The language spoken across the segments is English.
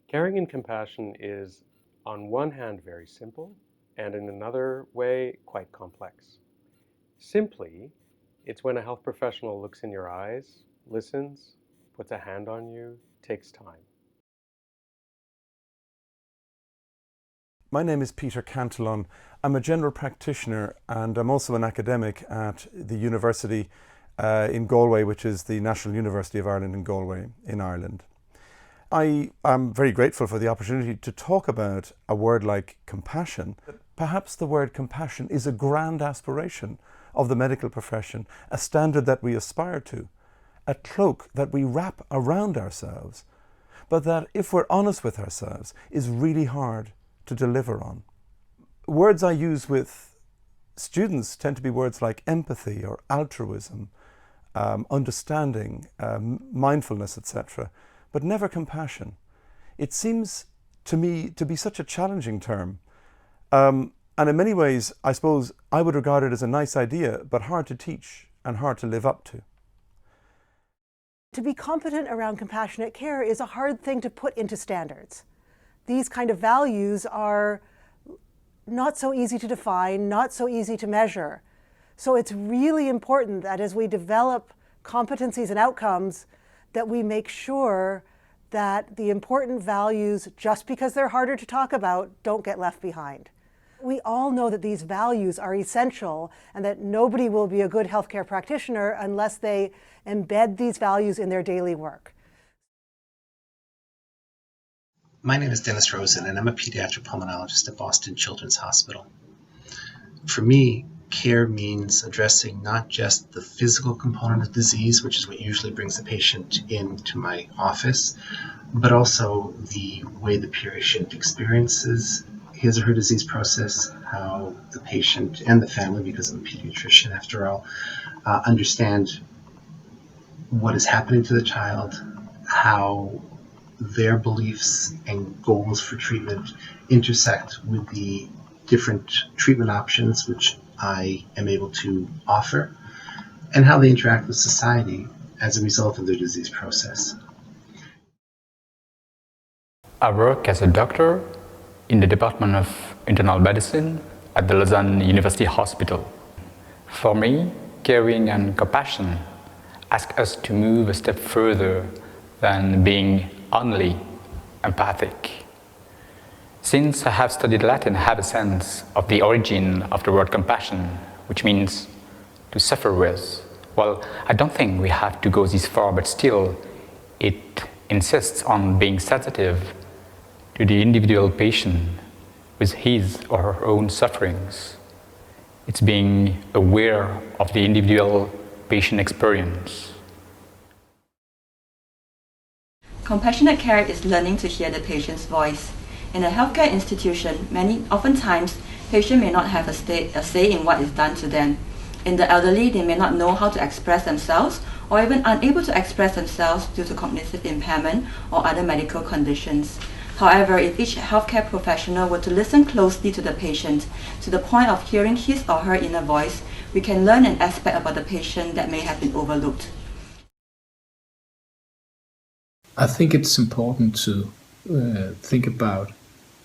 Caring and compassion is, on one hand, very simple, and in another way, quite complex. Simply, it's when a health professional looks in your eyes, listens, puts a hand on you, takes time. My name is Peter Cantillon. I'm a general practitioner and I'm also an academic at the university in Galway, which is the National University of Ireland in Galway, in Ireland. I am very grateful for the opportunity to talk about a word like compassion. Perhaps the word compassion is a grand aspiration of the medical profession, a standard that we aspire to, a cloak that we wrap around ourselves, but that, if we're honest with ourselves, is really hard to deliver on. Words I use with students tend to be words like empathy or altruism, understanding, mindfulness, etc., but never compassion. It seems to me to be such a challenging term. And in many ways, I suppose I would regard it as a nice idea, but hard to teach and hard to live up to. To be competent around compassionate care is a hard thing to put into standards. These kind of values are not so easy to define, not so easy to measure. So it's really important that as we develop competencies and outcomes, that we make sure that the important values, just because they're harder to talk about, don't get left behind. We all know that these values are essential and that nobody will be a good healthcare practitioner unless they embed these values in their daily work. My name is Dennis Rosen, and I'm a pediatric pulmonologist at Boston Children's Hospital. For me, care means addressing not just the physical component of disease, which is what usually brings the patient into my office, but also the way the patient experiences his or her disease process, how the patient and the family, because I'm a pediatrician after all, understand what is happening to the child, how their beliefs and goals for treatment intersect with the different treatment options which I am able to offer, and how they interact with society as a result of their disease process. I work as a doctor in the Department of Internal Medicine at the Lausanne University Hospital. For me, caring and compassion ask us to move a step further than being only empathic. Since I have studied Latin, I have a sense of the origin of the word compassion, which means to suffer with. Well, I don't think we have to go this far, but still, it insists on being sensitive to the individual patient with his or her own sufferings. It's being aware of the individual patient experience. Compassionate care is learning to hear the patient's voice. In a healthcare institution, oftentimes, patients may not have a say in what is done to them. In the elderly, they may not know how to express themselves or even unable to express themselves due to cognitive impairment or other medical conditions. However, if each healthcare professional were to listen closely to the patient to the point of hearing his or her inner voice, we can learn an aspect about the patient that may have been overlooked. I think it's important to think about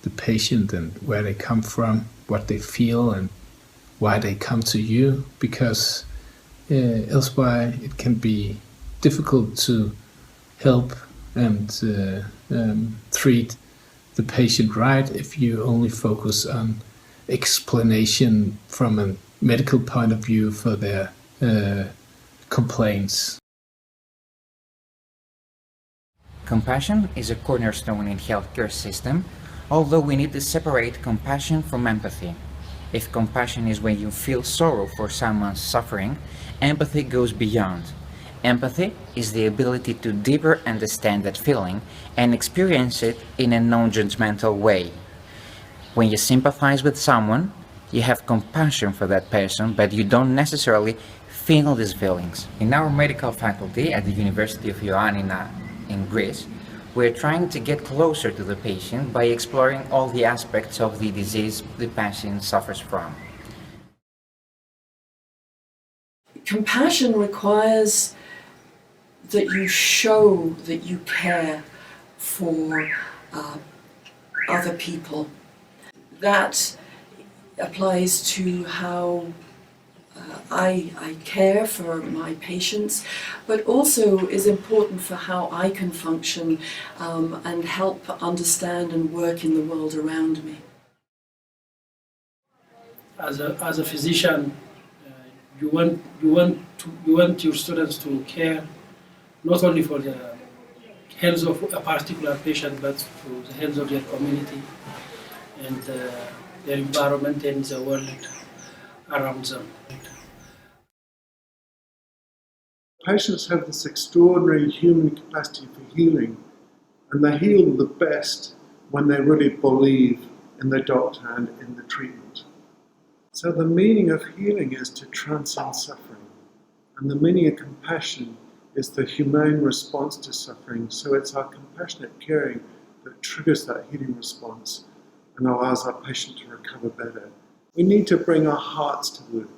the patient and where they come from, what they feel, and why they come to you, because elsewhere it can be difficult to help and treat the patient right if you only focus on explanation from a medical point of view for their complaints. Compassion is a cornerstone in healthcare system, although we need to separate compassion from empathy. If compassion is when you feel sorrow for someone's suffering, empathy goes beyond. Empathy is the ability to deeper understand that feeling and experience it in a non-judgmental way. When you sympathize with someone, you have compassion for that person, but you don't necessarily feel these feelings. In our medical faculty at the University of Ioannina in Greece, we're trying to get closer to the patient by exploring all the aspects of the disease the patient suffers from. Compassion requires that you show that you care for other people. That applies to how I care for my patients, but also is important for how I can function and help understand and work in the world around me. As a physician, you want your students to care not only for the health of a particular patient, but for the health of their community and their environment and the world around them. Patients have this extraordinary human capacity for healing, and they heal the best when they really believe in the doctor and in the treatment. So the meaning of healing is to transcend suffering, and the meaning of compassion is the humane response to suffering. So it's our compassionate caring that triggers that healing response and allows our patient to recover better. We need to bring our hearts to work.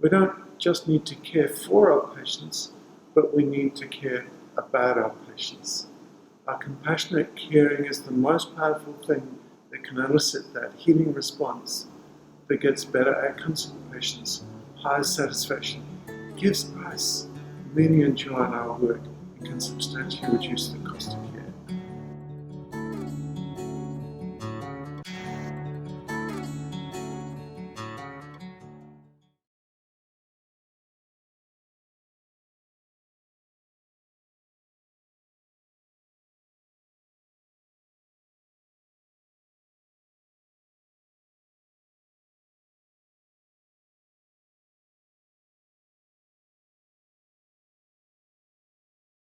We don't just need to care for our patients, but we need to care about our patients. Our compassionate caring is the most powerful thing that can elicit that healing response that gets better outcomes for patients, higher satisfaction, gives us meaning and joy in our work, and can substantially reduce the cost of care.